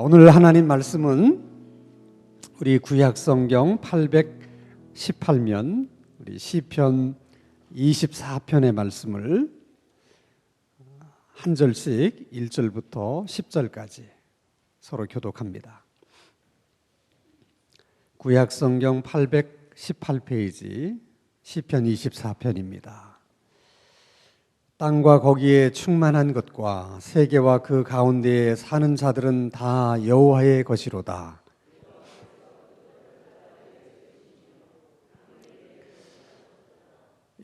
오늘 하나님 말씀은 우리 구약성경 818면 우리 시편 24편의 말씀을 한 절씩 1절부터 10절까지 서로 교독합니다. 구약성경 818페이지 시편 24편입니다. 땅과 거기에 충만한 것과 세계와 그 가운데에 사는 자들은 다 여호와의 것이로다.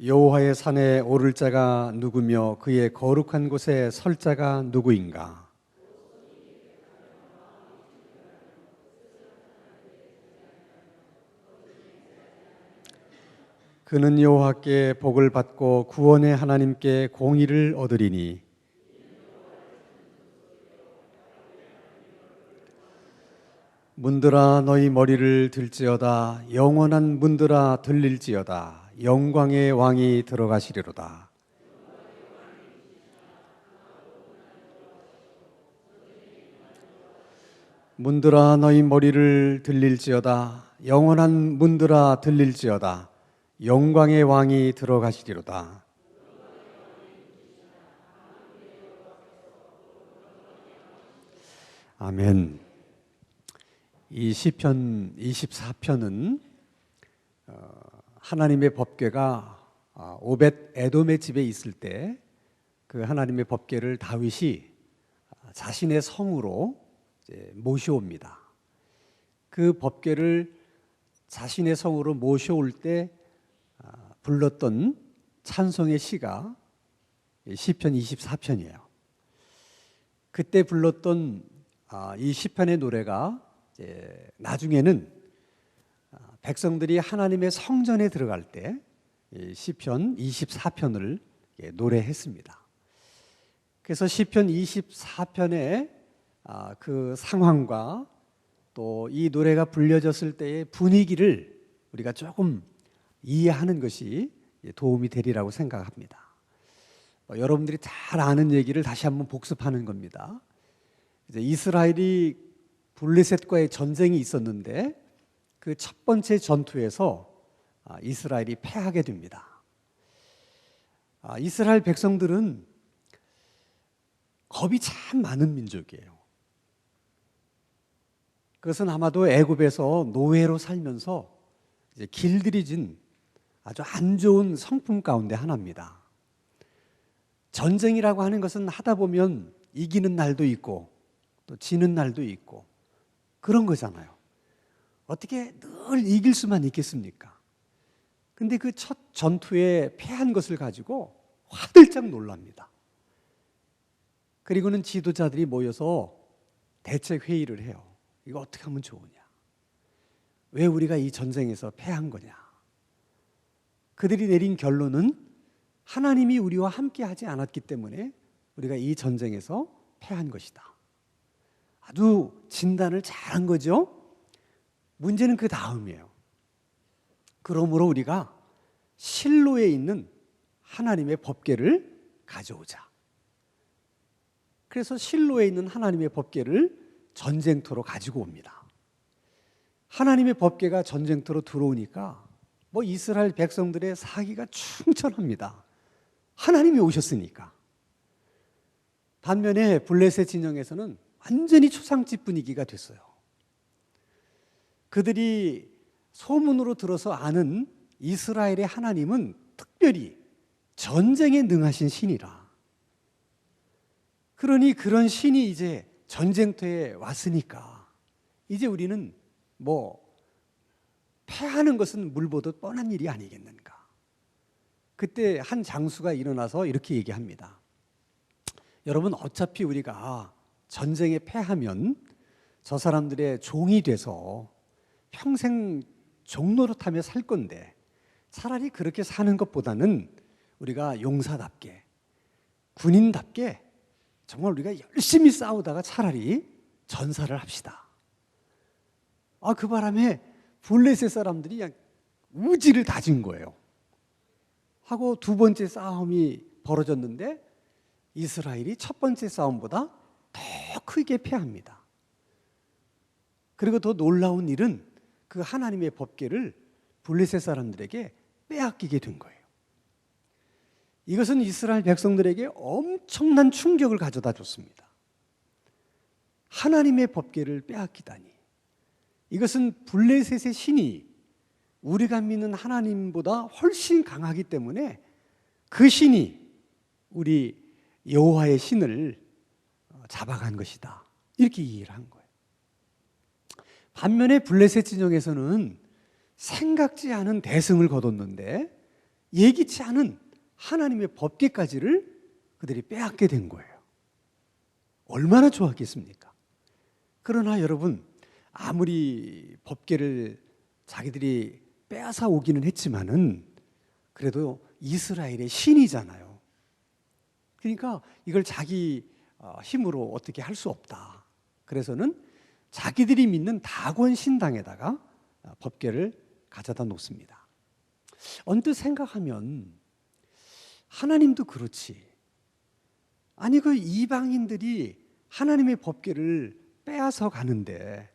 여호와의 산에 오를 자가 누구며 그의 거룩한 곳에 설 자가 누구인가? 그는 여호와께 복을 받고 구원의 하나님께 공의를 얻으리니 문들아 너희 머리를 들지어다. 영원한 문들아 들릴지어다. 영광의 왕이 들어가시리로다. 문들아 너희 머리를 들릴지어다. 영원한 문들아 들릴지어다. 영광의 왕이 들어가시리로다. 아멘. 이 시편 24편은 하나님의 법궤가 오벳 에돔의 집에 있을 때 그 하나님의 법궤를 다윗이 자신의 성으로 모셔옵니다. 그 법궤를 자신의 성으로 모셔올 때 불렀던 찬송의 시가 시편 24편이에요. 그때 불렀던 이 시편의 노래가 나중에는 백성들이 하나님의 성전에 들어갈 때 시편 24편을 노래했습니다. 그래서 시편 24편의 그 상황과 또 이 노래가 불려졌을 때의 분위기를 우리가 조금 이해하는 것이 도움이 되리라고 생각합니다. 여러분들이 잘 아는 얘기를 다시 한번 복습하는 겁니다. 이제 이스라엘이 블레셋과의 전쟁이 있었는데 그 첫 번째 전투에서 이스라엘이 패하게 됩니다. 이스라엘 백성들은 겁이 참 많은 민족이에요. 그것은 아마도 애굽에서 노예로 살면서 이제 길들여진 아주 안 좋은 성품 가운데 하나입니다. 전쟁이라고 하는 것은 하다 보면 이기는 날도 있고 또 지는 날도 있고 그런 거잖아요. 어떻게 늘 이길 수만 있겠습니까? 근데 그 첫 전투에 패한 것을 가지고 화들짝 놀랍니다. 그리고는 지도자들이 모여서 대책 회의를 해요. 이거 어떻게 하면 좋으냐? 왜 우리가 이 전쟁에서 패한 거냐? 그들이 내린 결론은 하나님이 우리와 함께 하지 않았기 때문에 우리가 이 전쟁에서 패한 것이다. 아주 진단을 잘한 거죠. 문제는 그 다음이에요. 그러므로 우리가 실로에 있는 하나님의 법궤를 가져오자. 그래서 실로에 있는 하나님의 법궤를 전쟁터로 가지고 옵니다. 하나님의 법궤가 전쟁터로 들어오니까 이스라엘 백성들의 사기가 충천합니다. 하나님이 오셨으니까. 반면에 블레셋 진영에서는 완전히 초상집 분위기가 됐어요. 그들이 소문으로 들어서 아는 이스라엘의 하나님은 특별히 전쟁에 능하신 신이라. 그러니 그런 신이 이제 전쟁터에 왔으니까 이제 우리는 패하는 것은 물보듯 뻔한 일이 아니겠는가. 그때 한 장수가 일어나서 이렇게 얘기합니다. 여러분, 어차피 우리가 전쟁에 패하면 저 사람들의 종이 돼서 평생 종노릇하며 살 건데 차라리 그렇게 사는 것보다는 우리가 용사답게 군인답게 정말 우리가 열심히 싸우다가 차라리 전사를 합시다. 그 바람에 블레셋 사람들이 그냥 우지를 다진 거예요. 하고 두 번째 싸움이 벌어졌는데 이스라엘이 첫 번째 싸움보다 더 크게 패합니다. 그리고 더 놀라운 일은 그 하나님의 법궤를 블레셋 사람들에게 빼앗기게 된 거예요. 이것은 이스라엘 백성들에게 엄청난 충격을 가져다 줬습니다. 하나님의 법궤를 빼앗기다니. 이것은 블레셋의 신이 우리가 믿는 하나님보다 훨씬 강하기 때문에 그 신이 우리 여호와의 신을 잡아간 것이다, 이렇게 이해를 한 거예요. 반면에 블레셋 진영에서는 생각지 않은 대승을 거뒀는데 예기치 않은 하나님의 법궤까지를 그들이 빼앗게 된 거예요. 얼마나 좋았겠습니까? 그러나 여러분, 아무리 법궤를 자기들이 빼앗아 오기는 했지만은 그래도 이스라엘의 신이잖아요. 그러니까 이걸 자기 힘으로 어떻게 할 수 없다. 그래서는 자기들이 믿는 다곤 신당에다가 법궤를 가져다 놓습니다. 언뜻 생각하면 하나님도 그렇지. 아니, 그 이방인들이 하나님의 법궤를 빼앗아 가는데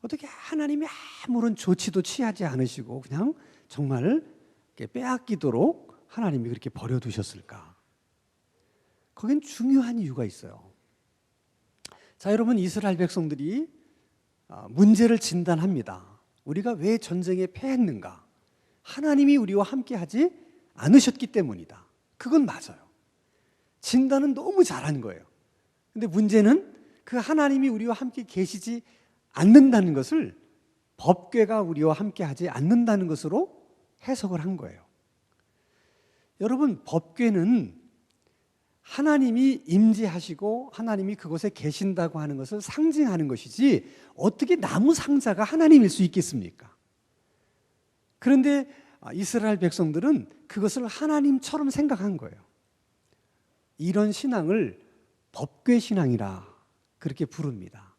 어떻게 하나님이 아무런 조치도 취하지 않으시고 그냥 정말 빼앗기도록 하나님이 그렇게 버려두셨을까? 거긴 중요한 이유가 있어요. 자, 여러분, 이스라엘 백성들이 문제를 진단합니다. 우리가 왜 전쟁에 패했는가? 하나님이 우리와 함께 하지 않으셨기 때문이다. 그건 맞아요. 진단은 너무 잘한 거예요. 근데 문제는 그 하나님이 우리와 함께 계시지 않는다는 것을 법궤가 우리와 함께 하지 않는다는 것으로 해석을 한 거예요. 여러분, 법궤는 하나님이 임재하시고 하나님이 그곳에 계신다고 하는 것을 상징하는 것이지 어떻게 나무 상자가 하나님일 수 있겠습니까? 그런데 이스라엘 백성들은 그것을 하나님처럼 생각한 거예요. 이런 신앙을 법궤 신앙이라 그렇게 부릅니다.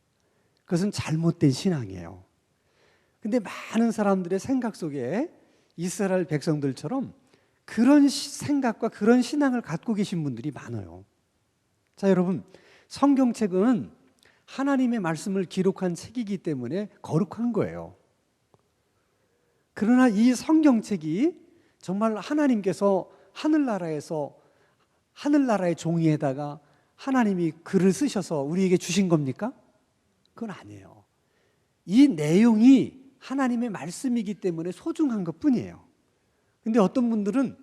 그것은 잘못된 신앙이에요. 근데 많은 사람들의 생각 속에 이스라엘 백성들처럼 그런 생각과 그런 신앙을 갖고 계신 분들이 많아요. 자, 여러분, 성경책은 하나님의 말씀을 기록한 책이기 때문에 거룩한 거예요. 그러나 이 성경책이 정말 하나님께서 하늘나라의 종이에다가 하나님이 글을 쓰셔서 우리에게 주신 겁니까? 그건 아니에요. 이 내용이 하나님의 말씀이기 때문에 소중한 것뿐이에요. 근데 어떤 분들은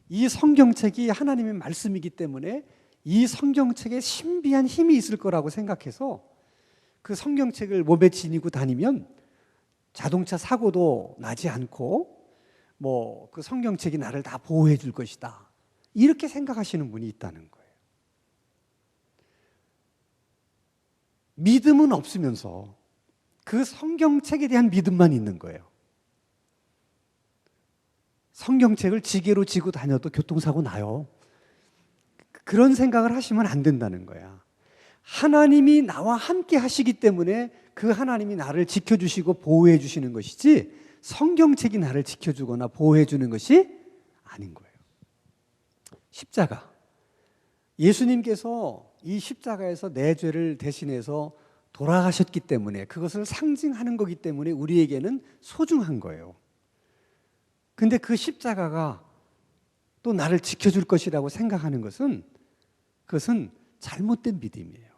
이 성경책이 하나님의 말씀이기 때문에 이 성경책에 신비한 힘이 있을 거라고 생각해서 그 성경책을 몸에 지니고 다니면 자동차 사고도 나지 않고 그 성경책이 나를 다 보호해 줄 것이다, 이렇게 생각하시는 분이 있다는 거예요. 믿음은 없으면서 그 성경책에 대한 믿음만 있는 거예요. 성경책을 지게로 지고 다녀도 교통사고 나요. 그런 생각을 하시면 안 된다는 거야. 하나님이 나와 함께 하시기 때문에 그 하나님이 나를 지켜주시고 보호해 주시는 것이지 성경책이 나를 지켜주거나 보호해 주는 것이 아닌 거예요. 십자가. 예수님께서 이 십자가에서 내 죄를 대신해서 돌아가셨기 때문에 그것을 상징하는 거기 때문에 우리에게는 소중한 거예요. 근데 그 십자가가 또 나를 지켜줄 것이라고 생각하는 그것은 잘못된 믿음이에요.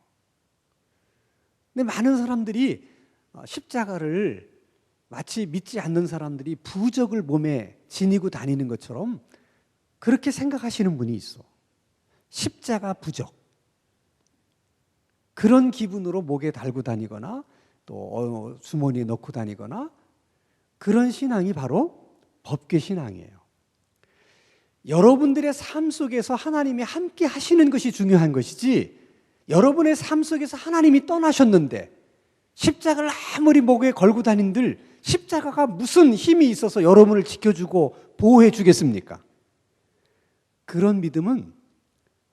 근데 많은 사람들이 십자가를 마치 믿지 않는 사람들이 부적을 몸에 지니고 다니는 것처럼 그렇게 생각하시는 분이 있어. 십자가 부적. 그런 기분으로 목에 달고 다니거나 또 주머니에 넣고 다니거나 그런 신앙이 바로 법궤 신앙이에요. 여러분들의 삶 속에서 하나님이 함께 하시는 것이 중요한 것이지 여러분의 삶 속에서 하나님이 떠나셨는데 십자가를 아무리 목에 걸고 다닌들 십자가가 무슨 힘이 있어서 여러분을 지켜주고 보호해 주겠습니까? 그런 믿음은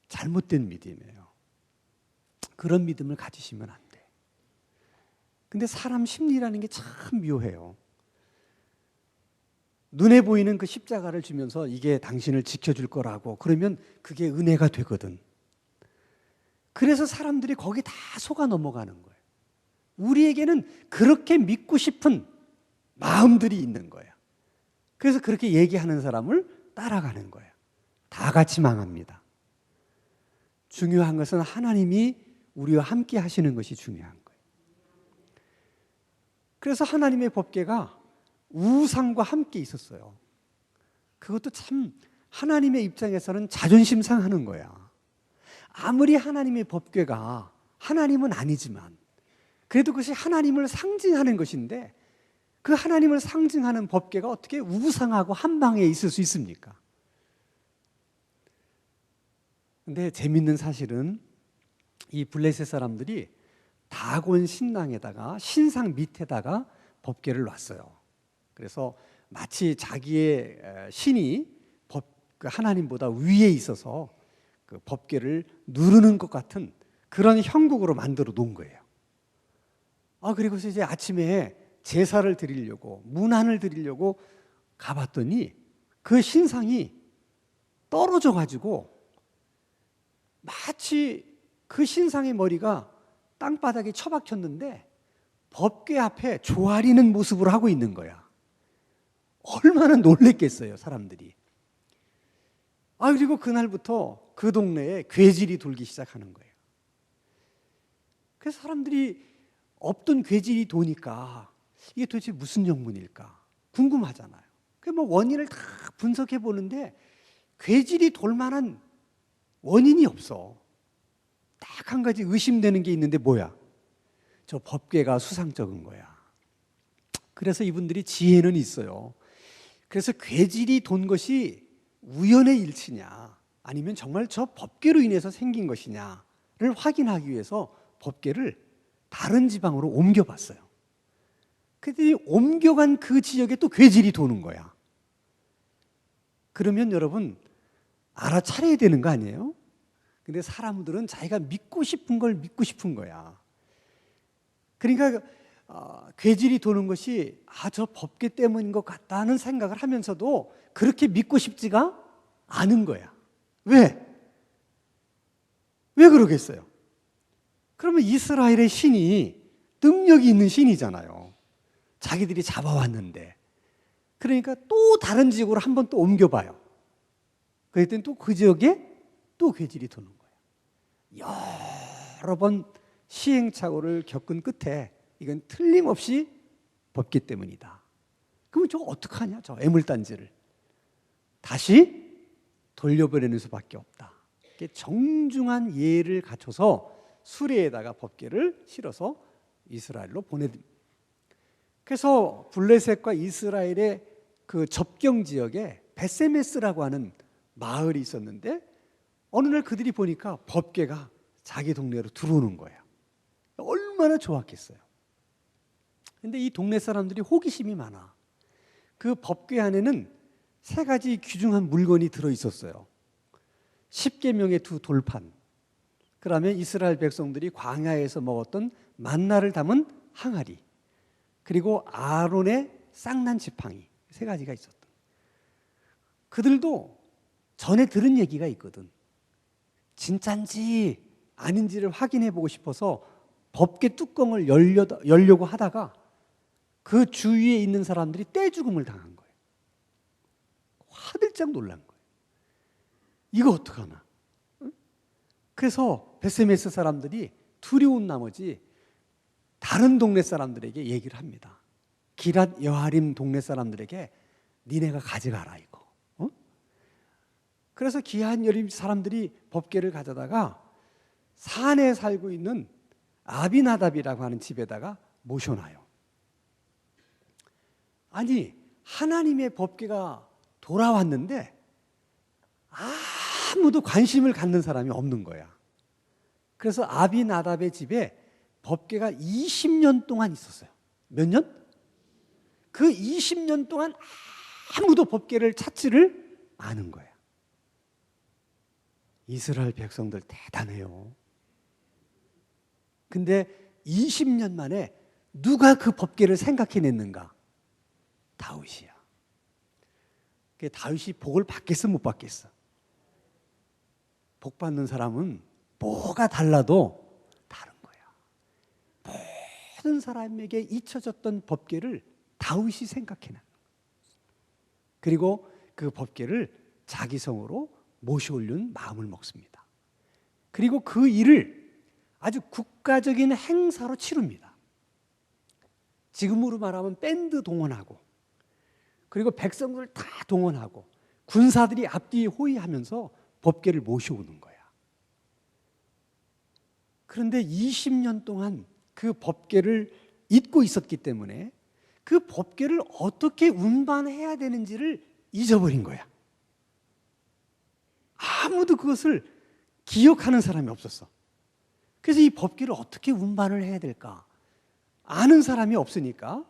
잘못된 믿음이에요. 그런 믿음을 가지시면 안 돼. 근데 사람 심리라는 게 참 묘해요. 눈에 보이는 그 십자가를 주면서 이게 당신을 지켜줄 거라고 그러면 그게 은혜가 되거든. 그래서 사람들이 거기 다 속아 넘어가는 거예요. 우리에게는 그렇게 믿고 싶은 마음들이 있는 거야. 그래서 그렇게 얘기하는 사람을 따라가는 거야. 다 같이 망합니다. 중요한 것은 하나님이 우리와 함께 하시는 것이 중요한 거예요. 그래서 하나님의 법궤가 우상과 함께 있었어요. 그것도 참 하나님의 입장에서는 자존심 상하는 거야. 아무리 하나님의 법궤가 하나님은 아니지만 그래도 그것이 하나님을 상징하는 것인데 그 하나님을 상징하는 법궤가 어떻게 우상하고 한 방에 있을 수 있습니까? 근데 재밌는 사실은 이 블레셋 사람들이 다곤 신당에다가 신상 밑에다가 법궤를 놨어요. 그래서 마치 자기의 신이 하나님보다 위에 있어서 그 법궤를 누르는 것 같은 그런 형국으로 만들어 놓은 거예요. 그리고서 이제 아침에 제사를 드리려고 문안을 드리려고 가봤더니 그 신상이 떨어져 가지고 마치 그 신상의 머리가 땅바닥에 처박혔는데 법궤 앞에 조아리는 모습을 하고 있는 거야. 얼마나 놀랬겠어요, 사람들이. 그리고 그날부터 그 동네에 괴질이 돌기 시작하는 거예요. 그래서 사람들이 없던 괴질이 도니까 이게 도대체 무슨 영문일까 궁금하잖아요. 그 원인을 다 분석해 보는데 괴질이 돌 만한 원인이 없어. 딱 한 가지 의심되는 게 있는데 뭐야? 저 법궤가 수상쩍은 거야. 그래서 이분들이 지혜는 있어요. 그래서 괴질이 돈 것이 우연의 일치냐 아니면 정말 저 법궤로 인해서 생긴 것이냐를 확인하기 위해서 법궤를 다른 지방으로 옮겨봤어요. 그랬더니 옮겨간 그 지역에 또 괴질이 도는 거야. 그러면 여러분 알아차려야 되는 거 아니에요? 근데 사람들은 자기가 믿고 싶은 걸 믿고 싶은 거야. 그러니까 괴질이 도는 것이 저 법궤 때문인 것 같다는 생각을 하면서도 그렇게 믿고 싶지가 않은 거야. 왜? 왜 그러겠어요? 그러면 이스라엘의 신이 능력이 있는 신이잖아요. 자기들이 잡아왔는데. 그러니까 또 다른 지역으로 한 번 또 옮겨봐요. 그랬더니 또 그 지역에 또 괴질이 도는 거예요. 여러 번 시행착오를 겪은 끝에 이건 틀림없이 법궤 때문이다. 그러면 저거 어떡하냐? 저 애물단지를. 다시 돌려보내는 수밖에 없다. 정중한 예를 갖춰서 수레에다가 법궤를 실어서 이스라엘로 보내듭니다. 그래서 블레셋과 이스라엘의 그 접경 지역에 베세메스라고 하는 마을이 있었는데 어느 날 그들이 보니까 법궤가 자기 동네로 들어오는 거예요. 얼마나 좋았겠어요. 근데 이 동네 사람들이 호기심이 많아. 그 법궤 안에는 3가지 귀중한 물건이 들어있었어요. 10계명의 2 돌판, 그다음에 이스라엘 백성들이 광야에서 먹었던 만나를 담은 항아리, 그리고 아론의 쌍난 지팡이 3가지가 있었던. 그들도 전에 들은 얘기가 있거든. 진짠지 아닌지를 확인해 보고 싶어서 법궤 뚜껑을 열려고 하다가 그 주위에 있는 사람들이 떼죽음을 당한 거예요. 화들짝 놀란 거예요. 이거 어떡하나? 그래서 베세메스 사람들이 두려운 나머지 다른 동네 사람들에게 얘기를 합니다. 기랏 여아림 동네 사람들에게 니네가 가져가라 이거. 그래서 기한 여림 사람들이 법궤를 가져다가 산에 살고 있는 아비나답이라고 하는 집에다가 모셔놔요. 아니 하나님의 법궤가 돌아왔는데 아무도 관심을 갖는 사람이 없는 거야. 그래서 아비나답의 집에 법궤가 20년 동안 있었어요. 몇 년? 그 20년 동안 아무도 법궤를 찾지를 않은 거야. 이스라엘 백성들 대단해요. 근데 20년 만에 누가 그 법궤를 생각해냈는가? 다윗이야. 다윗이 복을 받겠어 못 받겠어? 복 받는 사람은 뭐가 달라도 다른 거야. 모든 사람에게 잊혀졌던 법궤를 다윗이 생각해낸, 그리고 그 법궤를 자기 성으로 모셔오려는 마음을 먹습니다. 그리고 그 일을 아주 국가적인 행사로 치릅니다. 지금으로 말하면 밴드 동원하고, 그리고 백성들 다 동원하고, 군사들이 앞뒤에 호위하면서 법궤를 모셔오는 거야. 그런데 20년 동안 그 법궤를 잊고 있었기 때문에 그 법궤를 어떻게 운반해야 되는지를 잊어버린 거야. 아무도 그것을 기억하는 사람이 없었어. 그래서 이 법궤를 어떻게 운반을 해야 될까 아는 사람이 없으니까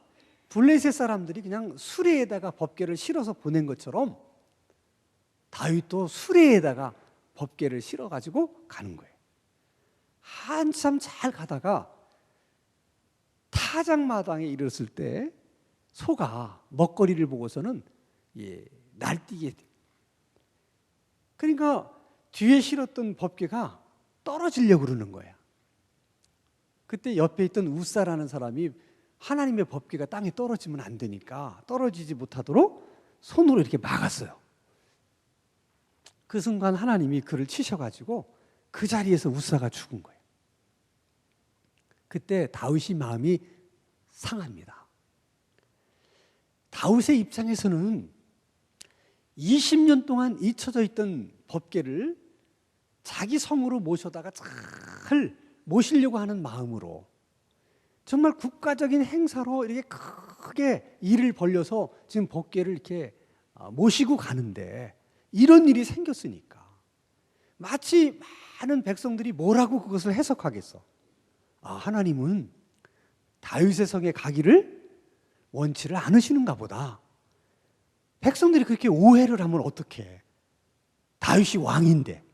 블레셋 사람들이 그냥 수레에다가 법궤를 실어서 보낸 것처럼 다윗도 수레에다가 법궤를 실어가지고 가는 거예요. 한참 잘 가다가 타작마당에 이르렀을 때 소가 먹거리를 보고서는 날뛰게 돼. 그러니까 뒤에 실었던 법궤가 떨어지려고 그러는 거야. 그때 옆에 있던 우사라는 사람이 하나님의 법궤가 땅에 떨어지면 안 되니까 떨어지지 못하도록 손으로 이렇게 막았어요. 그 순간 하나님이 그를 치셔가지고 그 자리에서 우사가 죽은 거예요. 그때 다윗이 마음이 상합니다. 다윗의 입장에서는 20년 동안 잊혀져 있던 법궤를 자기 성으로 모셔다가 잘 모시려고 하는 마음으로 정말 국가적인 행사로 이렇게 크게 일을 벌려서 지금 법궤를 이렇게 모시고 가는데 이런 일이 생겼으니까 마치 많은 백성들이 뭐라고 그것을 해석하겠어. 하나님은 다윗의 성에 가기를 원치를 않으시는가 보다. 백성들이 그렇게 오해를 하면 어떡해. 다윗이 왕인데.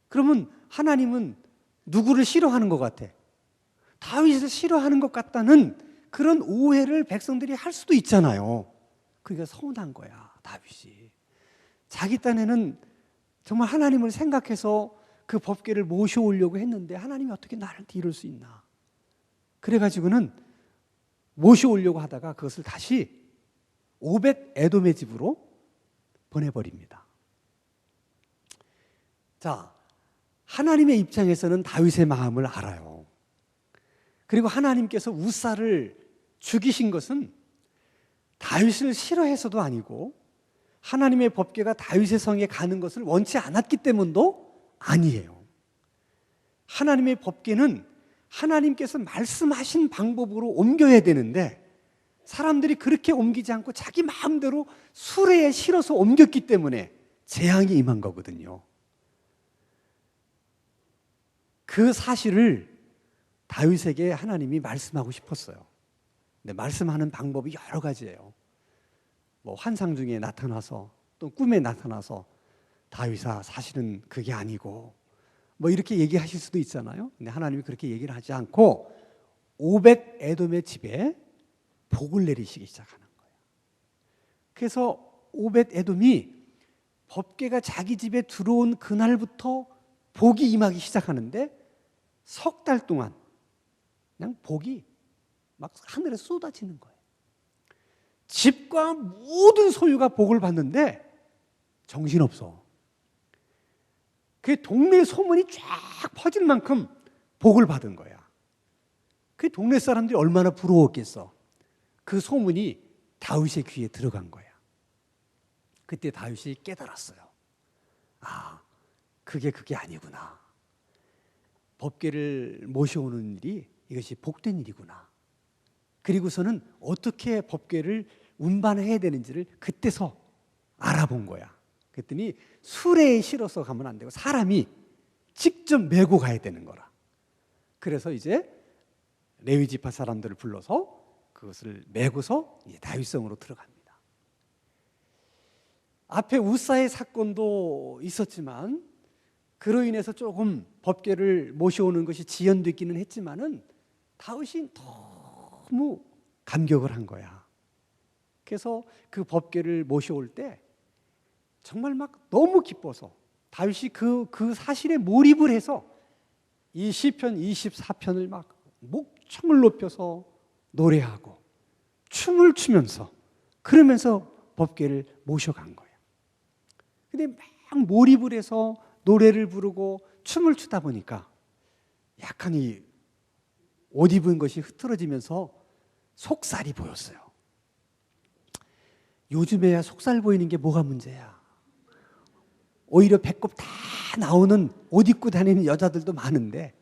그러면 하나님은 누구를 싫어하는 것 같아? 다윗을 싫어하는 것 같다는 그런 오해를 백성들이 할 수도 있잖아요. 그러니까 서운한 거야, 다윗이. 자기 딴에는 정말 하나님을 생각해서 그 법궤를 모셔오려고 했는데 하나님이 어떻게 나한테 이럴 수 있나. 그래가지고는 모셔오려고 하다가 그것을 다시 오벳 에돔의 집으로 보내버립니다. 자, 하나님의 입장에서는 다윗의 마음을 알아요. 그리고 하나님께서 우사를 죽이신 것은 다윗을 싫어해서도 아니고 하나님의 법궤가 다윗의 성에 가는 것을 원치 않았기 때문도 아니에요. 하나님의 법궤는 하나님께서 말씀하신 방법으로 옮겨야 되는데 사람들이 그렇게 옮기지 않고 자기 마음대로 수레에 실어서 옮겼기 때문에 재앙이 임한 거거든요. 그 사실을 다윗에게 하나님이 말씀하고 싶었어요. 근데 말씀하는 방법이 여러 가지예요. 환상 중에 나타나서 또 꿈에 나타나서 다윗아 사실은 그게 아니고 이렇게 얘기하실 수도 있잖아요. 근데 하나님이 그렇게 얘기를 하지 않고 오벳 에돔의 집에 복을 내리시기 시작하는 거예요. 그래서 오벳 에돔이 법궤가 자기 집에 들어온 그날부터 복이 임하기 시작하는데 석 달 동안 그냥 복이 막 하늘에 쏟아지는 거예요. 집과 모든 소유가 복을 받는데 정신없어. 그 동네 소문이 쫙 퍼질 만큼 복을 받은 거야. 그 동네 사람들이 얼마나 부러웠겠어. 그 소문이 다윗의 귀에 들어간 거야. 그때 다윗이 깨달았어요. 그게 아니구나. 법궤를 모셔오는 일이 이것이 복된 일이구나. 그리고서는 어떻게 법궤를 운반해야 되는지를 그때서 알아본 거야. 그랬더니 수레에 실어서 가면 안 되고 사람이 직접 메고 가야 되는 거라. 그래서 이제 레위 지파 사람들을 불러서 그것을 메고서 다윗성으로 들어갑니다. 앞에 우사의 사건도 있었지만 그로 인해서 조금 법궤를 모셔오는 것이 지연됐기는 했지만은 다윗이 너무 감격을 한 거야. 그래서 그 법궤를 모셔올 때 정말 막 너무 기뻐서 다윗이 그 사실에 몰입을 해서 이 시편 24편을 막 목청을 높여서 노래하고 춤을 추면서 그러면서 법궤를 모셔간 거예요. 근데 막 몰입을 해서 노래를 부르고 춤을 추다 보니까 약간 이 옷 입은 것이 흐트러지면서 속살이 보였어요. 요즘에야 속살 보이는 게 뭐가 문제야. 오히려 배꼽 다 나오는 옷 입고 다니는 여자들도 많은데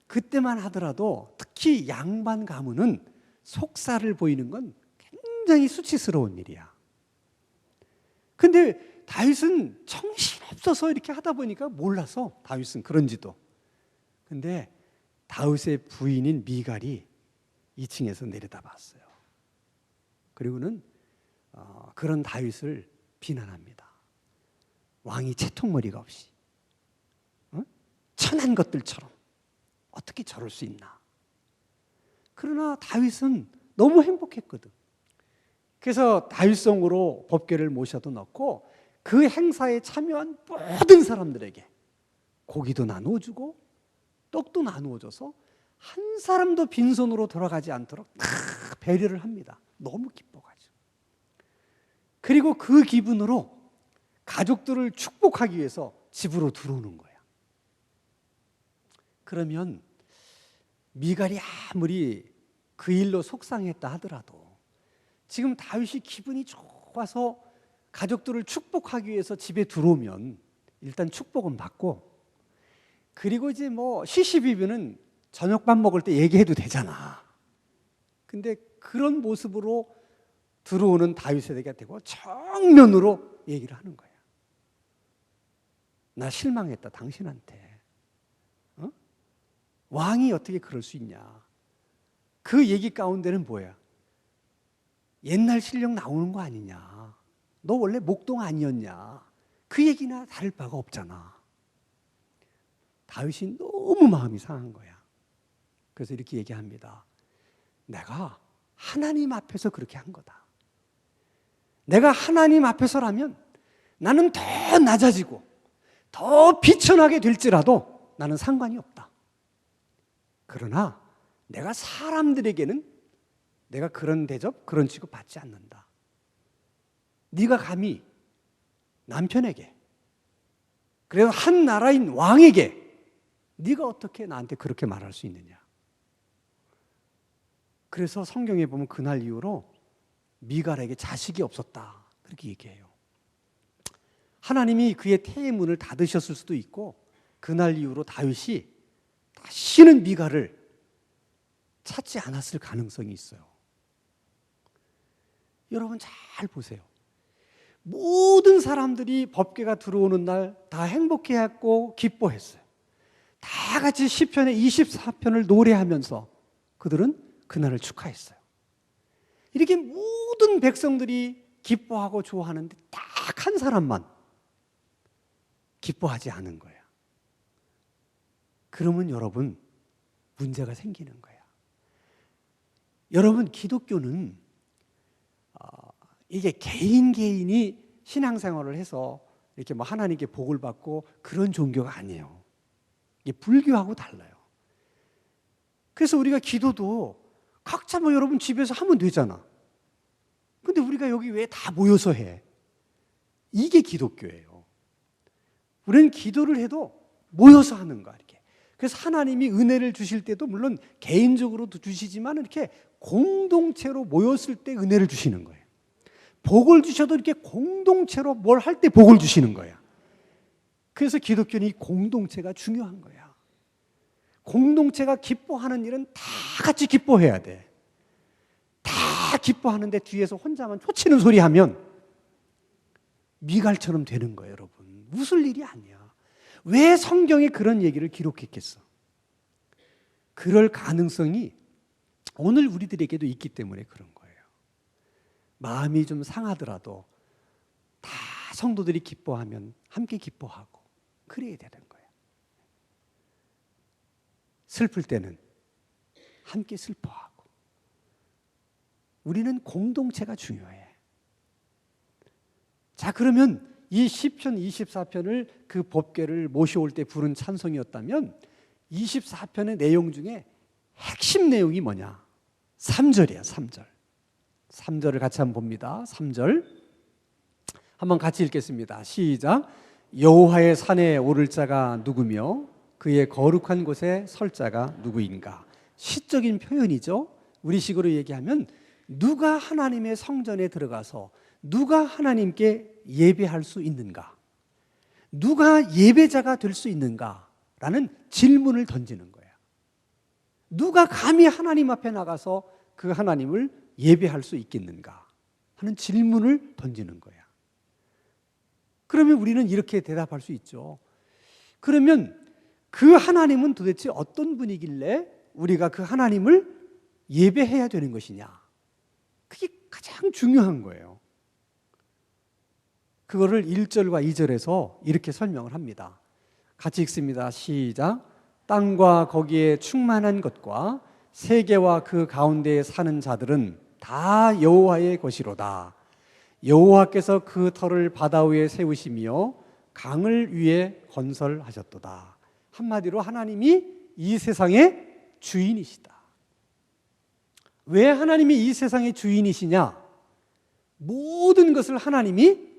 그때만 하더라도 특히 양반 가문은 속살을 보이는 건 굉장히 수치스러운 일이야. 근데 다윗은 정신없어서 이렇게 하다 보니까 몰라서 다윗은 그런지도. 근데 다윗의 부인인 미갈이 2층에서 내려다봤어요. 그리고는 그런 다윗을 비난합니다. 왕이 채통머리가 없이 천한 것들처럼 어떻게 저럴 수 있나. 그러나 다윗은 너무 행복했거든. 그래서 다윗성으로 법궤를 모셔도 넣고 그 행사에 참여한 모든 사람들에게 고기도 나누어주고 떡도 나누어줘서 한 사람도 빈손으로 돌아가지 않도록 다 배려를 합니다. 너무 기뻐가지고. 그리고 그 기분으로 가족들을 축복하기 위해서 집으로 들어오는 거야. 그러면 미갈이 아무리 그 일로 속상했다 하더라도 지금 다윗이 기분이 좋아서 가족들을 축복하기 위해서 집에 들어오면 일단 축복은 받고, 그리고 이제 뭐 시시비비는 저녁밥 먹을 때 얘기해도 되잖아. 근데 그런 모습으로 들어오는 다윗에게 되고 정면으로 얘기를 하는 거야. 나 실망했다 당신한테. 왕이 어떻게 그럴 수 있냐. 그 얘기 가운데는 뭐야? 옛날 실력 나오는 거 아니냐. 너 원래 목동 아니었냐. 그 얘기나 다를 바가 없잖아. 다윗이 너무 마음이 상한 거야. 그래서 이렇게 얘기합니다. 내가 하나님 앞에서 그렇게 한 거다. 내가 하나님 앞에서라면 나는 더 낮아지고 더 비천하게 될지라도 나는 상관이 없다. 그러나 내가 사람들에게는 내가 그런 대접, 그런 취급 받지 않는다. 네가 감히 남편에게, 그래서 한 나라인 왕에게 네가 어떻게 나한테 그렇게 말할 수 있느냐. 그래서 성경에 보면 그날 이후로 미갈에게 자식이 없었다 그렇게 얘기해요. 하나님이 그의 태의 문을 닫으셨을 수도 있고 그날 이후로 다윗이 다시는 미갈을 찾지 않았을 가능성이 있어요. 여러분 잘 보세요. 모든 사람들이 법궤가 들어오는 날 다 행복해했고 기뻐했어요. 다 같이 시편의 24편을 노래하면서 그들은 그날을 축하했어요. 이렇게 모든 백성들이 기뻐하고 좋아하는데 딱 한 사람만 기뻐하지 않은 거야. 그러면 여러분 문제가 생기는 거야. 여러분 기독교는 이게 개인이 신앙생활을 해서 이렇게 뭐 하나님께 복을 받고 그런 종교가 아니에요. 이게 불교하고 달라요. 그래서 우리가 기도도 각자 뭐 여러분 집에서 하면 되잖아. 근데 우리가 여기 왜 다 모여서 해? 이게 기독교예요. 우리는 기도를 해도 모여서 하는 거야, 이렇게. 그래서 하나님이 은혜를 주실 때도 물론 개인적으로도 주시지만 이렇게 공동체로 모였을 때 은혜를 주시는 거예요. 복을 주셔도 이렇게 공동체로 뭘 할 때 복을 주시는 거야. 그래서 기독교는 이 공동체가 중요한 거야. 공동체가 기뻐하는 일은 다 같이 기뻐해야 돼. 다 기뻐하는데 뒤에서 혼자만 초치는 소리 하면 미갈처럼 되는 거예요, 여러분. 웃을 일이 아니야. 왜 성경에 그런 얘기를 기록했겠어? 그럴 가능성이 오늘 우리들에게도 있기 때문에 그런 거예요. 마음이 좀 상하더라도 다 성도들이 기뻐하면 함께 기뻐하고 그래야 되는 거예요. 슬플 때는 함께 슬퍼하고. 우리는 공동체가 중요해. 자, 그러면 이 시편 24편을 그 법궤를 모셔올 때 부른 찬송이었다면 24편의 내용 중에 핵심 내용이 뭐냐? 3절이야, 3절. 3절을 같이 한번 봅니다. 3절. 한번 같이 읽겠습니다. 시작. 여호와의 산에 오를 자가 누구며 그의 거룩한 곳에 설 자가 누구인가? 시적인 표현이죠. 우리식으로 얘기하면 누가 하나님의 성전에 들어가서 누가 하나님께 예배할 수 있는가? 누가 예배자가 될 수 있는가? 라는 질문을 던지는 거예요. 누가 감히 하나님 앞에 나가서 그 하나님을 예배할 수 있겠는가? 하는 질문을 던지는 거예요. 그러면 우리는 이렇게 대답할 수 있죠. 그러면 그 하나님은 도대체 어떤 분이길래 우리가 그 하나님을 예배해야 되는 것이냐? 그게 가장 중요한 거예요. 그거를 1절과 2절에서 이렇게 설명을 합니다. 같이 읽습니다. 시작. 땅과 거기에 충만한 것과 세계와 그 가운데에 사는 자들은 다 여호와의 것이로다. 여호와께서 그 터를 바다 위에 세우시며 강을 위에 건설하셨도다. 한마디로 하나님이 이 세상의 주인이시다. 왜 하나님이 이 세상의 주인이시냐? 모든 것을 하나님이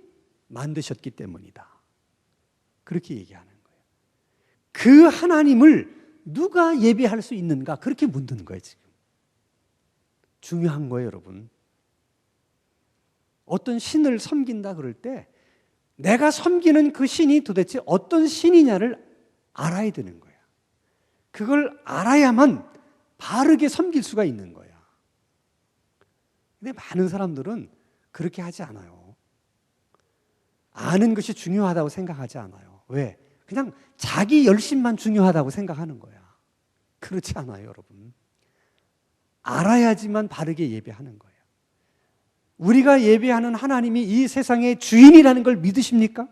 만드셨기 때문이다. 그렇게 얘기하는 거예요. 그 하나님을 누가 예배할 수 있는가? 그렇게 묻는 거예요, 지금. 중요한 거예요, 여러분. 어떤 신을 섬긴다 그럴 때 내가 섬기는 그 신이 도대체 어떤 신이냐를 알아야 되는 거야. 그걸 알아야만 바르게 섬길 수가 있는 거야. 근데 많은 사람들은 그렇게 하지 않아요. 아는 것이 중요하다고 생각하지 않아요. 왜? 그냥 자기 열심만 중요하다고 생각하는 거야. 그렇지 않아요, 여러분. 알아야지만 바르게 예배하는 거예요. 우리가 예배하는 하나님이 이 세상의 주인이라는 걸 믿으십니까?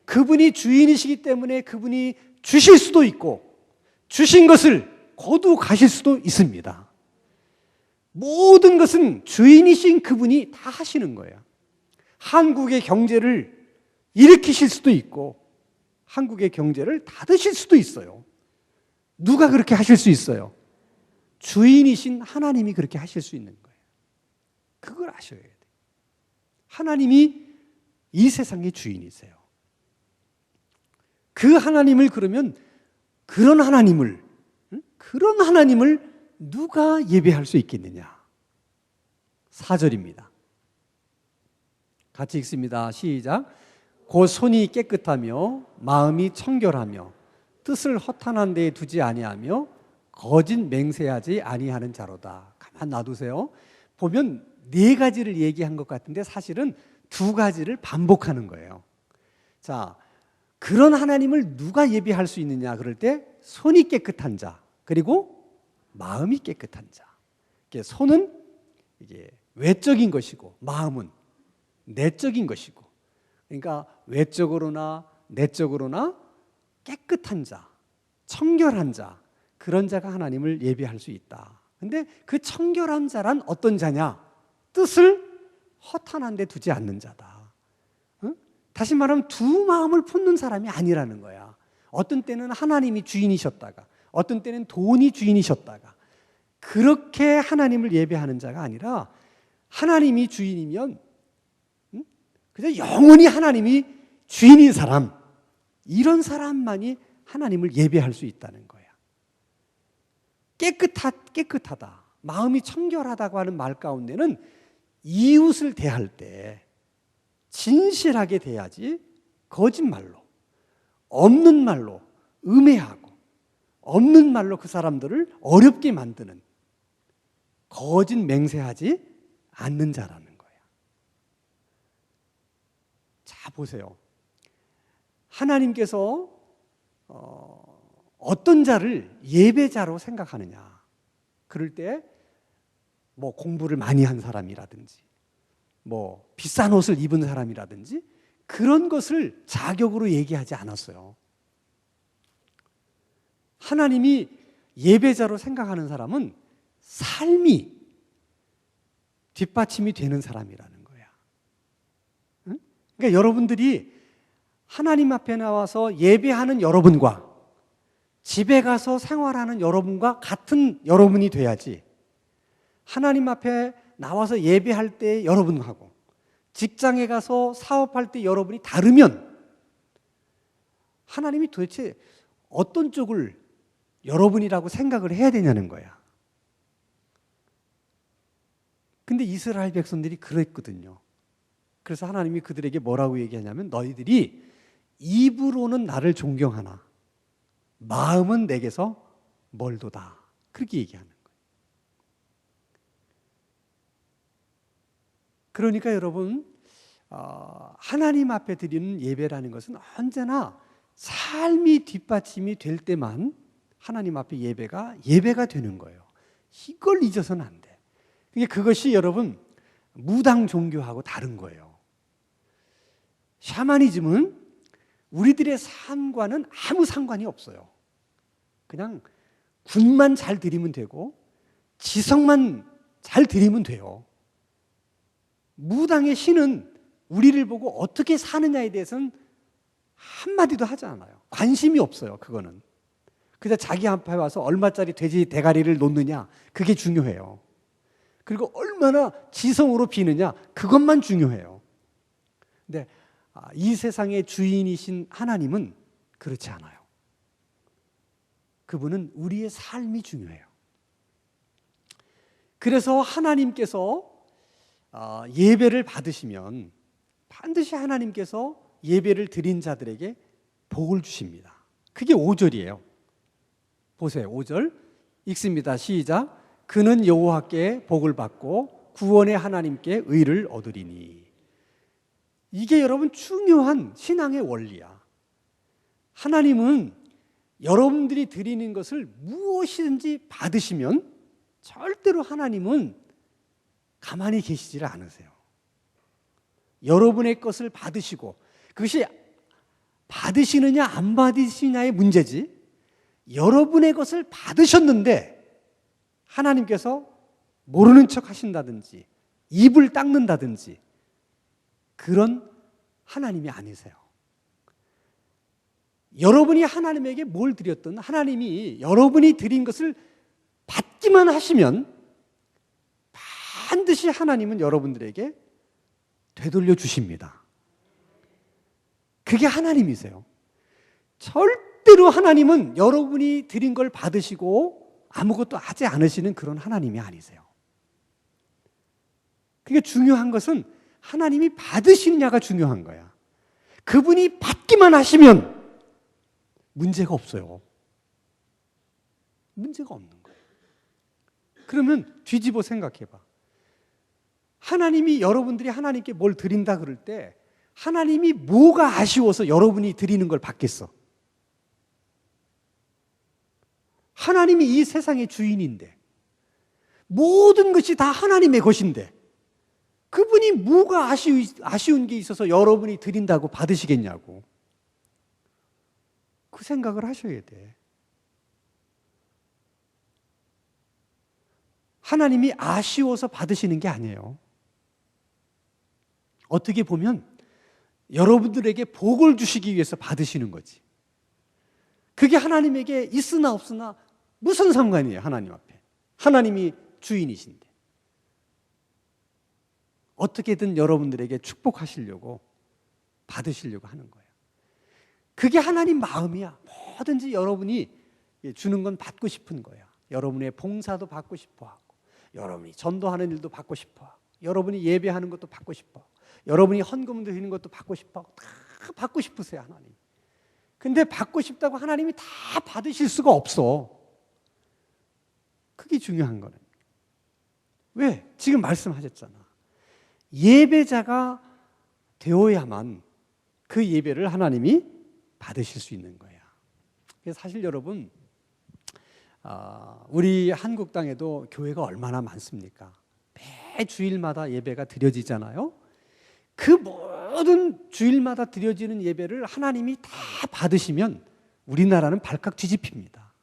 그분이 주인이시기 때문에 그분이 주실 수도 있고 주신 것을 거두 가실 수도 있습니다. 모든 것은 주인이신 그분이 다 하시는 거예요. 한국의 경제를 일으키실 수도 있고 한국의 경제를 닫으실 수도 있어요. 누가 그렇게 하실 수 있어요? 주인이신 하나님이 그렇게 하실 수 있는 거예요. 그걸 아셔야 돼요. 하나님이 이 세상의 주인이세요. 그 하나님을 그러면 그런 하나님을 누가 예배할 수 있겠느냐? 4절입니다. 같이 읽습니다. 시작. 곧 손이 깨끗하며 마음이 청결하며 뜻을 허탄한 데에 두지 아니하며 거짓 맹세하지 아니하는 자로다. 가만 놔두세요. 보면 4가지를 얘기한 것 같은데 사실은 2가지를 반복하는 거예요. 자, 그런 하나님을 누가 예배할 수 있느냐 그럴 때 손이 깨끗한 자 그리고 마음이 깨끗한 자. 손은 이게 외적인 것이고 마음은 내적인 것이고, 그러니까 외적으로나 내적으로나 깨끗한 자, 청결한 자, 그런 자가 하나님을 예배할 수 있다. 근데 그 청결한 자란 어떤 자냐? 뜻을 허탄한 데 두지 않는 자다. 다시 말하면 두 마음을 품는 사람이 아니라는 거야. 어떤 때는 하나님이 주인이셨다가 어떤 때는 돈이 주인이셨다가 그렇게 하나님을 예배하는 자가 아니라 하나님이 주인이면 그냥 영원히 하나님이 주인인 사람, 이런 사람만이 하나님을 예배할 수 있다는 거야. 깨끗하다, 마음이 청결하다고 하는 말 가운데는 이웃을 대할 때 진실하게 대하지 거짓말로, 없는 말로 음해하고 없는 말로 그 사람들을 어렵게 만드는 거짓 맹세하지 않는 자라는 거예요. 자, 보세요. 하나님께서 어떤 자를 예배자로 생각하느냐. 그럴 때 뭐 공부를 많이 한 사람이라든지 뭐 비싼 옷을 입은 사람이라든지 그런 것을 자격으로 얘기하지 않았어요. 하나님이 예배자로 생각하는 사람은 삶이 뒷받침이 되는 사람이라는 거야. 응? 그러니까 여러분들이 하나님 앞에 나와서 예배하는 여러분과 집에 가서 생활하는 여러분과 같은 여러분이 돼야지, 하나님 앞에 나와서 예배할 때 여러분하고 직장에 가서 사업할 때 여러분이 다르면 하나님이 도대체 어떤 쪽을 여러분이라고 생각을 해야 되냐는 거야. 근데 이스라엘 백성들이 그랬거든요. 그래서 하나님이 그들에게 뭐라고 얘기하냐면, 너희들이 입으로는 나를 존경하나 마음은 내게서 멀도다, 그렇게 얘기하는 거예요. 그러니까 여러분, 하나님 앞에 드리는 예배라는 것은 언제나 삶이 뒷받침이 될 때만 하나님 앞에 예배가 되는 거예요. 이걸 잊어서는 안 돼. 그것이 여러분 무당 종교하고 다른 거예요. 샤머니즘은 우리들의 삶과는 아무 상관이 없어요. 그냥 군만 잘 드리면 되고 지성만 잘 드리면 돼요. 무당의 신은 우리를 보고 어떻게 사느냐에 대해서는 한마디도 하지 않아요. 관심이 없어요. 그거는 그냥 자기 앞에 와서 얼마짜리 돼지 대가리를 놓느냐, 그게 중요해요. 그리고 얼마나 지성으로 비느냐, 그것만 중요해요. 근데 이 세상의 주인이신 하나님은 그렇지 않아요. 그분은 우리의 삶이 중요해요. 그래서 하나님께서 예배를 받으시면 반드시 하나님께서 예배를 드린 자들에게 복을 주십니다. 그게 5절이에요. 보세요. 5절 읽습니다. 시작. 그는 여호와께 복을 받고 구원의 하나님께 의를 얻으리니. 이게 여러분 중요한 신앙의 원리야. 하나님은 여러분들이 드리는 것을 무엇이든지 받으시면 절대로 하나님은 가만히 계시지를 않으세요. 여러분의 것을 받으시고, 그것이 받으시느냐 안 받으시느냐의 문제지, 여러분의 것을 받으셨는데 하나님께서 모르는 척 하신다든지 입을 닦는다든지 그런 하나님이 아니세요. 여러분이 하나님에게 뭘 드렸든 하나님이 여러분이 드린 것을 받기만 하시면 반드시 하나님은 여러분들에게 되돌려 주십니다. 그게 하나님이세요. 절대로 하나님은 여러분이 드린 걸 받으시고 아무것도 하지 않으시는 그런 하나님이 아니세요. 그게 중요한 것은 하나님이 받으시느냐가 중요한 거야. 그분이 받기만 하시면 문제가 없어요. 문제가 없는 거예요. 그러면 뒤집어 생각해봐. 하나님이 여러분들이 하나님께 뭘 드린다 그럴 때 하나님이 뭐가 아쉬워서 여러분이 드리는 걸 받겠어? 하나님이 이 세상의 주인인데, 모든 것이 다 하나님의 것인데 그분이 뭐가 아쉬운 게 있어서 여러분이 드린다고 받으시겠냐고. 그 생각을 하셔야 돼. 하나님이 아쉬워서 받으시는 게 아니에요. 어떻게 보면 여러분들에게 복을 주시기 위해서 받으시는 거지. 그게 하나님에게 있으나 없으나 무슨 상관이에요, 하나님 앞에. 하나님이 주인이신데. 어떻게든 여러분들에게 축복하시려고 받으시려고 하는 거예요. 그게 하나님 마음이야. 뭐든지 여러분이 주는 건 받고 싶은 거야. 여러분의 봉사도 받고 싶어 하고, 여러분이 전도하는 일도 받고 싶어 하고, 여러분이 예배하는 것도 받고 싶어 하고, 여러분이 헌금 드리는 것도 받고 싶어 하고, 다 받고 싶으세요, 하나님. 근데 받고 싶다고 하나님이 다 받으실 수가 없어. 그게 중요한 거는. 왜? 지금 말씀하셨잖아. 예배자가 되어야만 그 예배를 하나님이 받으실 수 있는 거야. 그래서 사실 여러분, 우리 한국 땅에도 교회가 얼마나 많습니까? 매 주일마다 예배가 드려지잖아요. 그 모든 주일마다 드려지는 예배를 하나님이 다 받으시면 우리나라는 발칵 뒤집힙니다.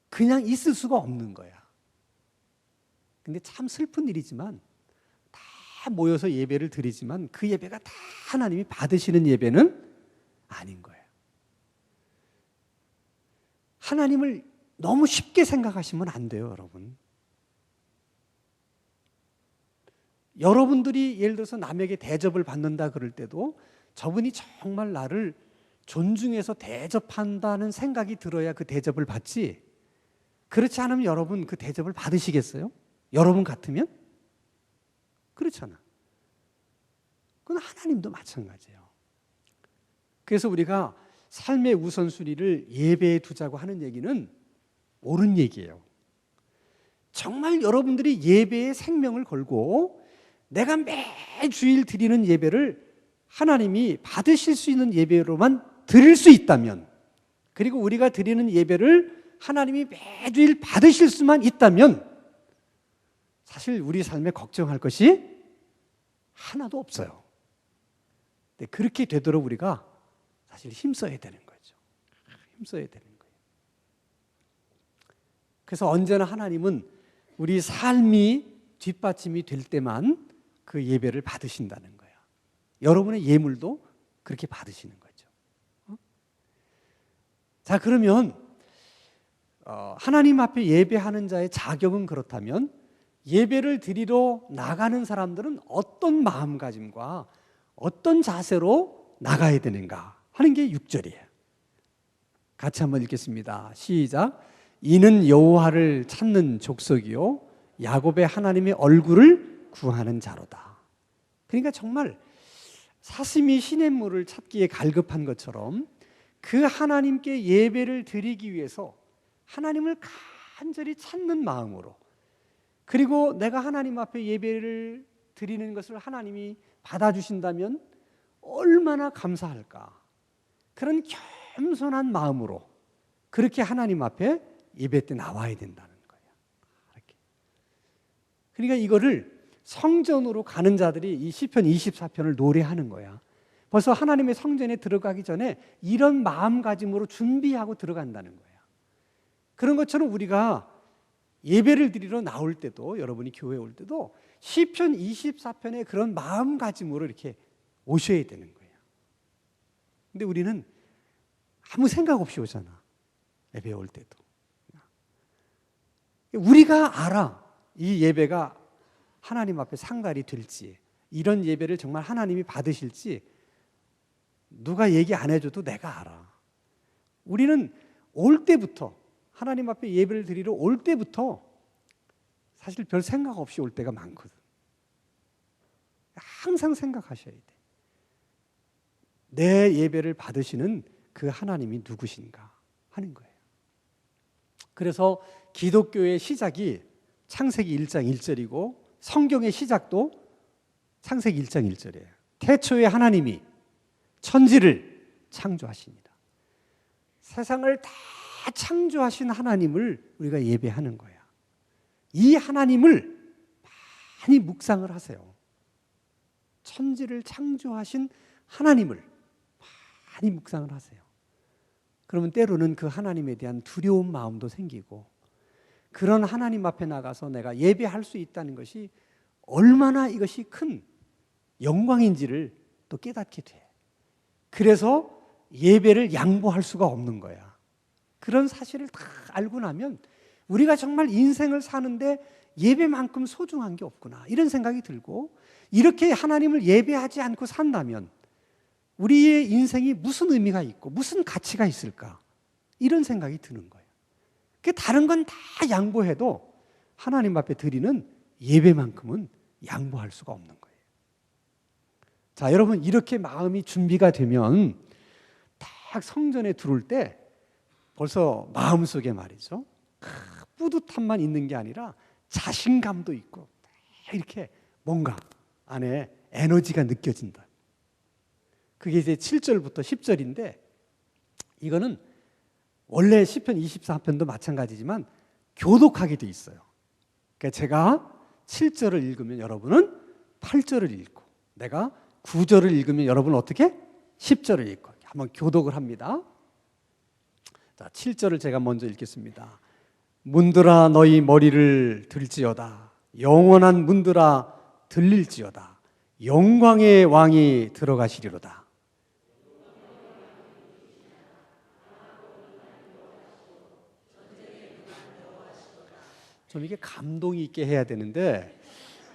그냥 있을 수가 없는 거야. 근데 참 슬픈 일이지만 다 모여서 예배를 드리지만 그 예배가 다 하나님이 받으시는 예배는 아닌 거예요. 하나님을 너무 쉽게 생각하시면 안 돼요, 여러분. 여러분들이 예를 들어서 남에게 대접을 받는다 그럴 때도 저분이 정말 나를 존중해서 대접한다는 생각이 들어야 그 대접을 받지, 그렇지 않으면 여러분 그 대접을 받으시겠어요? 여러분 같으면? 그렇잖아. 그건 하나님도 마찬가지예요. 그래서 우리가 삶의 우선순위를 예배에 두자고 하는 얘기는 옳은 얘기예요. 정말 여러분들이 예배에 생명을 걸고 내가 매주일 드리는 예배를 하나님이 받으실 수 있는 예배로만 드릴 수 있다면, 그리고 우리가 드리는 예배를 하나님이 매주일 받으실 수만 있다면 사실 우리 삶에 걱정할 것이 하나도 없어요. 근데 그렇게 되도록 우리가 사실 힘써야 되는 거죠. 힘써야 되는 거예요. 그래서 언제나 하나님은 우리 삶이 뒷받침이 될 때만 그 예배를 받으신다는 거예요. 여러분의 예물도 그렇게 받으시는 거죠. 자, 그러면 하나님 앞에 예배하는 자의 자격은 그렇다면 예배를 드리러 나가는 사람들은 어떤 마음가짐과 어떤 자세로 나가야 되는가 하는 게 6절이에요. 같이 한번 읽겠습니다. 시작. 이는 여호와를 찾는 족속이요 야곱의 하나님의 얼굴을 구하는 자로다. 그러니까 정말 사슴이 시냇물을 찾기에 갈급한 것처럼 그 하나님께 예배를 드리기 위해서 하나님을 간절히 찾는 마음으로, 그리고 내가 하나님 앞에 예배를 드리는 것을 하나님이 받아주신다면 얼마나 감사할까, 그런 겸손한 마음으로 그렇게 하나님 앞에 예배 때 나와야 된다는 거예요. 이렇게. 그러니까 이거를 성전으로 가는 자들이 이 시편 24편을 노래하는 거야. 벌써 하나님의 성전에 들어가기 전에 이런 마음가짐으로 준비하고 들어간다는 거야. 그런 것처럼 우리가 예배를 드리러 나올 때도, 여러분이 교회에 올 때도 시편 24편의 그런 마음가짐으로 이렇게 오셔야 되는 거예요. 근데 우리는 아무 생각 없이 오잖아, 예배 올 때도. 우리가 알아, 이 예배가 하나님 앞에 상달이 될지, 이런 예배를 정말 하나님이 받으실지 누가 얘기 안 해줘도 내가 알아. 우리는 올 때부터, 하나님 앞에 예배를 드리러 올 때부터 사실 별 생각 없이 올 때가 많거든. 항상 생각하셔야 돼. 내 예배를 받으시는 그 하나님이 누구신가 하는 거예요. 그래서 기독교의 시작이 창세기 1장 1절이고 성경의 시작도 창세기 1장 1절이에요. 태초에 하나님이 천지를 창조하십니다. 세상을 다 창조하신 하나님을 우리가 예배하는 거야. 이 하나님을 많이 묵상을 하세요. 천지를 창조하신 하나님을 많이 묵상을 하세요. 그러면 때로는 그 하나님에 대한 두려운 마음도 생기고, 그런 하나님 앞에 나가서 내가 예배할 수 있다는 것이 얼마나 이것이 큰 영광인지를 또 깨닫게 돼. 그래서 예배를 양보할 수가 없는 거야. 그런 사실을 다 알고 나면 우리가 정말 인생을 사는데 예배만큼 소중한 게 없구나, 이런 생각이 들고, 이렇게 하나님을 예배하지 않고 산다면 우리의 인생이 무슨 의미가 있고 무슨 가치가 있을까, 이런 생각이 드는 거예요. 다른 건 다 양보해도 하나님 앞에 드리는 예배만큼은 양보할 수가 없는 거예요. 자, 여러분, 이렇게 마음이 준비가 되면 딱 성전에 들어올 때 벌써 마음속에 말이죠, 뿌듯함만 있는 게 아니라 자신감도 있고 이렇게 뭔가 안에 에너지가 느껴진다. 그게 이제 7절부터 10절인데, 이거는 원래 시편 24편도 마찬가지지만 교독하게 돼 있어요. 그러니까 제가 7절을 읽으면 여러분은 8절을 읽고, 내가 9절을 읽으면 여러분은 어떻게? 10절을 읽고, 한번 교독을 합니다. 자, 7절을 제가 먼저 읽겠습니다. 문들아 너희 머리를 들지어다. 영원한 문들아 들릴지어다. 영광의 왕이 들어가시리로다. 좀 이게 감동이 있게 해야 되는데,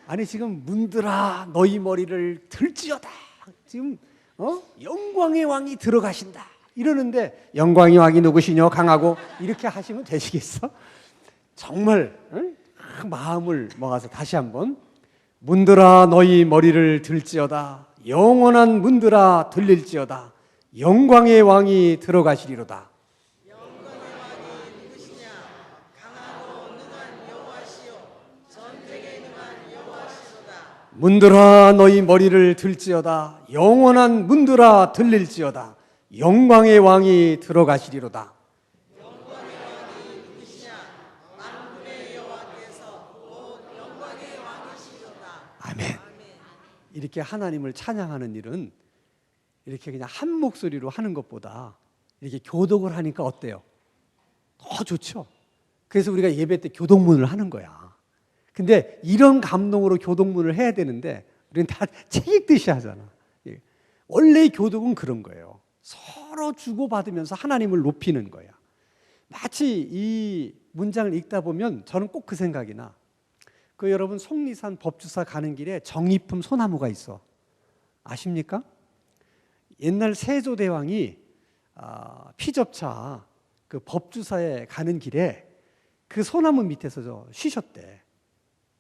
아니 지금 문들아 너희 머리를 들지어다. 지금 영광의 왕이 들어가신다 이러는데, 영광의 왕이 누구시뇨 강하고 이렇게 하시면 되시겠어? 정말 마음을 모아서 다시 한번, 문들아 너희 머리를 들지어다. 영원한 문들아 들릴지어다. 영광의 왕이 들어가시리로다. 영광의 왕이 누구시냐? 강하고 능한 여호와시요 전쟁에 능한 여호와시로다. 문들아 너희 머리를 들지어다. 영원한 문들아 들릴지어다. 영광의 왕이 들어가시리로다. 영광의 왕이 누구시냐? 만군의 여호와께서 곧 영광의 왕이시로다. 아멘. 이렇게 하나님을 찬양하는 일은 이렇게 그냥 한 목소리로 하는 것보다 이렇게 교독을 하니까 어때요? 더 좋죠. 그래서 우리가 예배 때 교독문을 하는 거야. 근데 이런 감동으로 교독문을 해야 되는데 우리는 다 책 읽듯이 하잖아. 원래 교독은 그런 거예요. 서로 주고받으면서 하나님을 높이는 거야. 마치 이 문장을 읽다 보면 저는 꼭 그 생각이 나. 여러분 속리산 법주사 가는 길에 정이품 소나무가 있어. 아십니까? 옛날 세조대왕이 피접차 그 법주사에 가는 길에 그 소나무 밑에서 쉬셨대.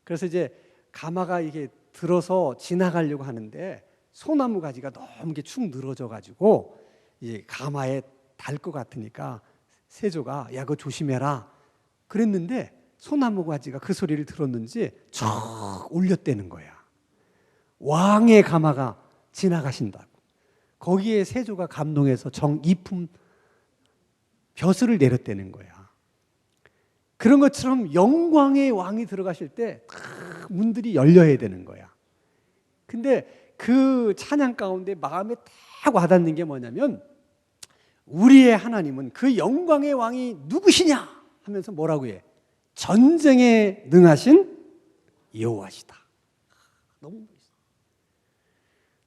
그래서 이제 가마가 이게 들어서 지나가려고 하는데 소나무 가지가 너무 이렇게 축 늘어져 가지고 이제 가마에 달 것 같으니까 세조가 야 그거 조심해라 그랬는데, 소나무 가지가 그 소리를 들었는지 쭉 울렸대는 거야. 왕의 가마가 지나가신다고. 거기에 세조가 감동해서 정이품 벼슬을 내렸다는 거야. 그런 것처럼 영광의 왕이 들어가실 때 문들이 열려야 되는 거야. 근데 그 찬양 가운데 마음에 딱 와닿는 게 뭐냐면, 우리의 하나님은 그 영광의 왕이 누구시냐 하면서 뭐라고 해? 전쟁에 능하신 여호와시다. 너무 멋있어.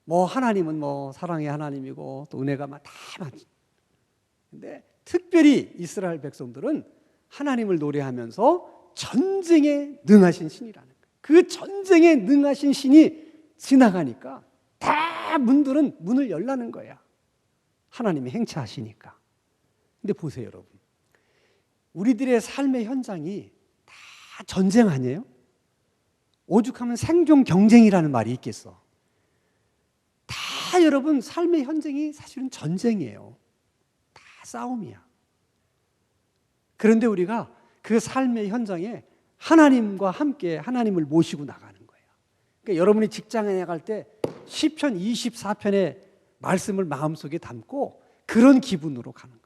뭐 하나님은 뭐 사랑의 하나님이고 또 은혜가 다 많지. 근데 특별히 이스라엘 백성들은 하나님을 노래하면서 전쟁에 능하신 신이라는 거예요. 그 전쟁에 능하신 신이 지나가니까 다 문을 열라는 거야. 하나님이 행차하시니까. 근데 보세요, 여러분. 우리들의 삶의 현장이 다 전쟁 아니에요? 오죽하면 생존 경쟁이라는 말이 있겠어. 다 여러분 삶의 현장이 사실은 전쟁이에요. 다 싸움이야. 그런데 우리가 그 삶의 현장에 하나님과 함께 하나님을 모시고 나가는 거예요. 그러니까 여러분이 직장에 나갈 때 시편 24편의 말씀을 마음속에 담고 그런 기분으로 가는 거예요.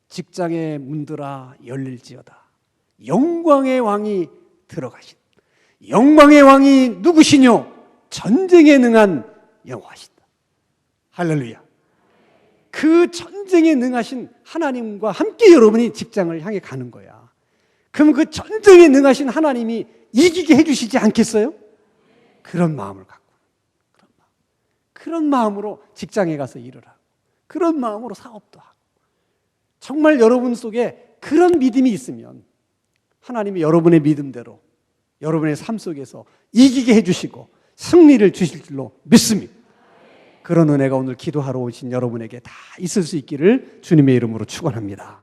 직장의 문들아 열릴지어다. 영광의 왕이 들어가신. 영광의 왕이 누구시뇨? 전쟁에 능한 여호와시다. 할렐루야. 그 전쟁에 능하신 하나님과 함께 여러분이 직장을 향해 가는 거야. 그럼 그 전쟁에 능하신 하나님이 이기게 해주시지 않겠어요? 그런 마음을 갖고, 그런 마음으로 직장에 가서 일을 하고, 그런 마음으로 사업도 하고, 정말 여러분 속에 그런 믿음이 있으면 하나님이 여러분의 믿음대로 여러분의 삶 속에서 이기게 해주시고 승리를 주실 줄로 믿습니다. 그런 은혜가 오늘 기도하러 오신 여러분에게 다 있을 수 있기를 주님의 이름으로 축원합니다.